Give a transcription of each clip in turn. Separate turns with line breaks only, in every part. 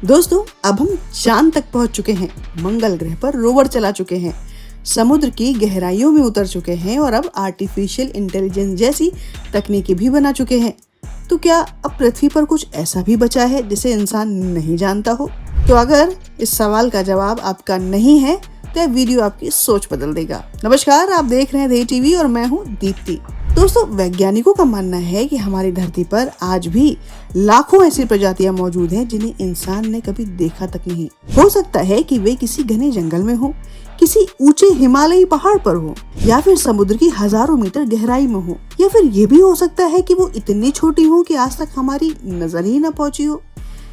दोस्तों, अब हम चांद तक पहुंच चुके हैं, मंगल ग्रह पर रोवर चला चुके हैं, समुद्र की गहराइयों में उतर चुके हैं और अब आर्टिफिशियल इंटेलिजेंस जैसी तकनीकें भी बना चुके हैं। तो क्या अब पृथ्वी पर कुछ ऐसा भी बचा है जिसे इंसान नहीं जानता हो? तो अगर इस सवाल का जवाब आपका नहीं है तो यह वीडियो आपकी सोच बदल देगा। नमस्कार, आप देख रहे हैं दे टीवी और मैं हूँ दीप्ति। दोस्तों, वैज्ञानिकों का मानना है कि हमारी धरती पर आज भी लाखों ऐसी प्रजातियां मौजूद हैं जिन्हें इंसान ने कभी देखा तक नहीं। हो सकता है कि वे किसी घने जंगल में हो, किसी ऊंचे हिमालयी पहाड़ पर हो, या फिर समुद्र की हजारों मीटर गहराई में हो, या फिर ये भी हो सकता है कि वो इतनी छोटी हो कि आज तक हमारी नजर ही न पहुंची हो।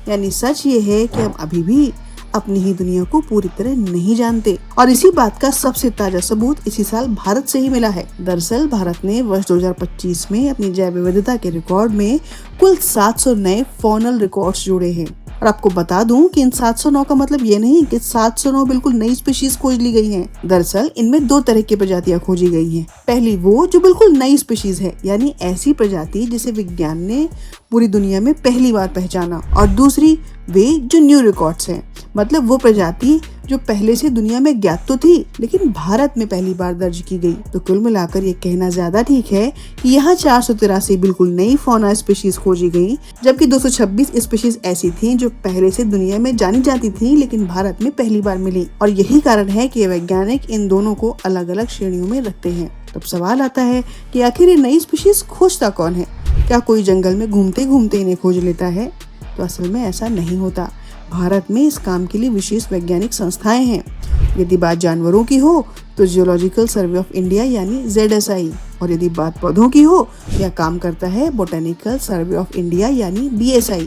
यानी सच ये है कि हम अभी भी अपनी ही दुनिया को पूरी तरह नहीं जानते, और इसी बात का सबसे ताजा सबूत इसी साल भारत से ही मिला है। दरअसल भारत ने वर्ष 2025 में अपनी जैव विविधता के रिकॉर्ड में कुल 700 नए फॉनल रिकॉर्ड्स जोड़े हैं। और आपको बता दूं कि इन 709 का मतलब ये नहीं कि 709 बिल्कुल नई स्पीशीज खोज ली गई हैं। दरअसल इनमें दो तरह की प्रजातियां खोजी गई हैं। पहली वो जो बिल्कुल नई स्पीशीज है, यानी ऐसी प्रजाति जिसे विज्ञान ने पूरी दुनिया में पहली बार पहचाना, और दूसरी वे जो न्यू रिकॉर्ड्स हैं, मतलब वो प्रजाति जो पहले से दुनिया में ज्ञात तो थी लेकिन भारत में पहली बार दर्ज की गई। तो कुल मिलाकर ये कहना ज्यादा ठीक है कि यहाँ 483 बिल्कुल नई फौना स्पीशीज खोजी गई, जबकि 226 स्पीशीज ऐसी थीं जो पहले से दुनिया में जानी जाती थीं लेकिन भारत में पहली बार मिली। और यही कारण है कि वैज्ञानिक इन दोनों को अलग अलग श्रेणियों में रखते हैं। तब सवाल आता है कि आखिर ये नई स्पीशीज खोजता कौन है? क्या कोई जंगल में घूमते घूमते इन्हें खोज लेता है? तो असल में ऐसा नहीं होता। भारत में इस काम के लिए विशेष वैज्ञानिक संस्थाएं हैं। यदि बात जानवरों की हो तो जियोलॉजिकल सर्वे ऑफ इंडिया यानी ZSI, और यदि बात पौधों की हो यह काम करता है बोटेनिकल सर्वे ऑफ इंडिया यानी BSI।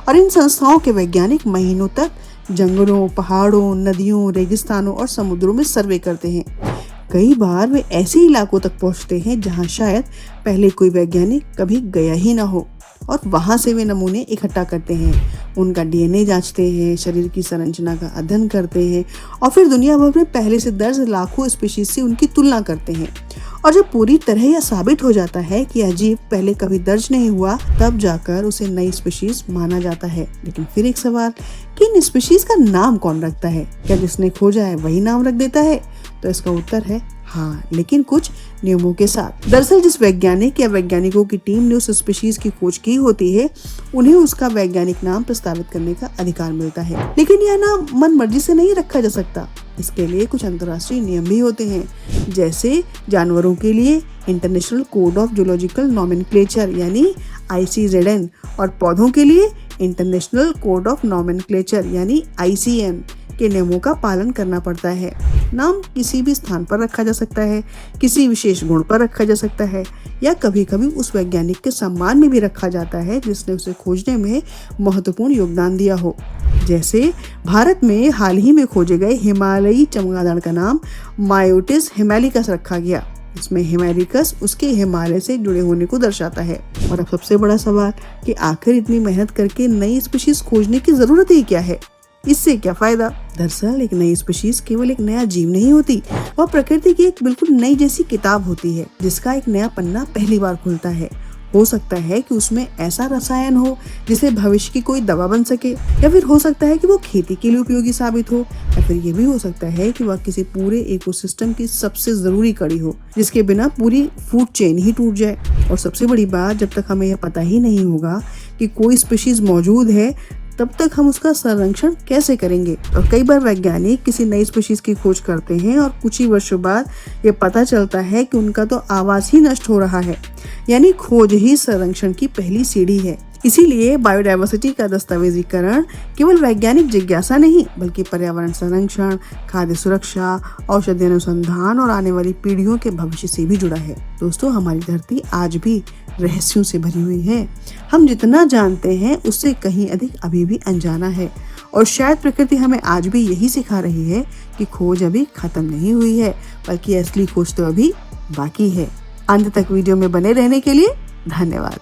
और इन संस्थाओं के वैज्ञानिक महीनों तक जंगलों, पहाड़ों, नदियों, रेगिस्तानों और समुद्रों में सर्वे करते हैं। कई बार वे ऐसे इलाकों तक पहुंचते हैं जहां शायद पहले कोई वैज्ञानिक कभी गया ही ना हो, और वहां से वे नमूने इकट्ठा करते हैं, उनका DNA जांचते हैं, शरीर की संरचना का अध्ययन करते हैं और फिर दुनिया भर में पहले से दर्ज लाखों स्पीशीज से उनकी तुलना करते हैं। और जब पूरी तरह यह साबित हो जाता है कि यह जीव पहले कभी दर्ज नहीं हुआ, तब जाकर उसे नई स्पीशीज माना जाता है। लेकिन फिर एक सवाल कि इन स्पीशीज का नाम कौन रखता है? क्या जिसने खोजा है वही नाम रख देता है? तो इसका उत्तर है हाँ, लेकिन कुछ नियमों के साथ। दरअसल जिस वैज्ञानिक या वैज्ञानिकों की टीम ने उस स्पीशीज की खोज की होती है, उन्हें उसका वैज्ञानिक नाम प्रस्तावित करने का अधिकार मिलता है। लेकिन यह नाम मन मर्जी से नहीं रखा जा सकता। इसके लिए कुछ अंतर्राष्ट्रीय नियम भी होते हैं, जैसे जानवरों के लिए international code of zoological nomenclature यानी ICZN, और पौधों के लिए इंटरनेशनल कोड ऑफ नॉमेनक्लेचर यानी ICN के नियमों का पालन करना पड़ता है। नाम किसी भी स्थान पर रखा जा सकता है, किसी विशेष गुण पर रखा जा सकता है, या कभी कभी उस वैज्ञानिक के सम्मान में भी रखा जाता है जिसने उसे खोजने में महत्वपूर्ण योगदान दिया हो। जैसे भारत में हाल ही में खोजे गए हिमालयी चमगादड़ का नाम मायोटिस हिमालिकस रखा गया। इसमें हिमालिकस उसके हिमालय से जुड़े होने को दर्शाता है। और अब सबसे बड़ा सवाल कि आखिर इतनी मेहनत करके नई स्पीशीज खोजने की जरूरत ही क्या है? इससे क्या फायदा? दरअसल एक नई स्पीशीज केवल एक नया जीव नहीं होती, वह प्रकृति की एक बिल्कुल नई जैसी किताब होती है जिसका एक नया पन्ना पहली बार खुलता है। हो सकता है कि उसमें ऐसा रसायन हो जिसे भविष्य की कोई दवा बन सके, या फिर हो सकता है कि वो खेती के लिए उपयोगी साबित हो, या फिर ये भी हो सकता है कि वह किसी पूरे इकोसिस्टम की सबसे जरूरी कड़ी हो जिसके बिना पूरी फूड चेन ही टूट जाए। और सबसे बड़ी बात, जब तक हमें यह पता ही नहीं होगा कि कोई स्पीशीज मौजूद है, तब तक हम उसका संरक्षण कैसे करेंगे? और कई बार वैज्ञानिक किसी नई स्पीशीज की खोज करते हैं और कुछ ही वर्षों बाद ये पता चलता है कि उनका तो आवास ही नष्ट हो रहा है। यानी खोज ही संरक्षण की पहली सीढ़ी है। इसीलिए बायोडायवर्सिटी का दस्तावेजीकरण केवल वैज्ञानिक जिज्ञासा नहीं, बल्कि पर्यावरण संरक्षण, खाद्य सुरक्षा, औषधि अनुसंधान और आने वाली पीढ़ियों के भविष्य से भी जुड़ा है। दोस्तों, हमारी धरती आज भी रहस्यों से भरी हुई है। हम जितना जानते हैं उससे कहीं अधिक अभी भी अनजाना है, और शायद प्रकृति हमें आज भी यही सिखा रही है कि खोज अभी खत्म नहीं हुई है, बल्कि असली खोज तो अभी बाकी है। अंत तक वीडियो में बने रहने के लिए धन्यवाद।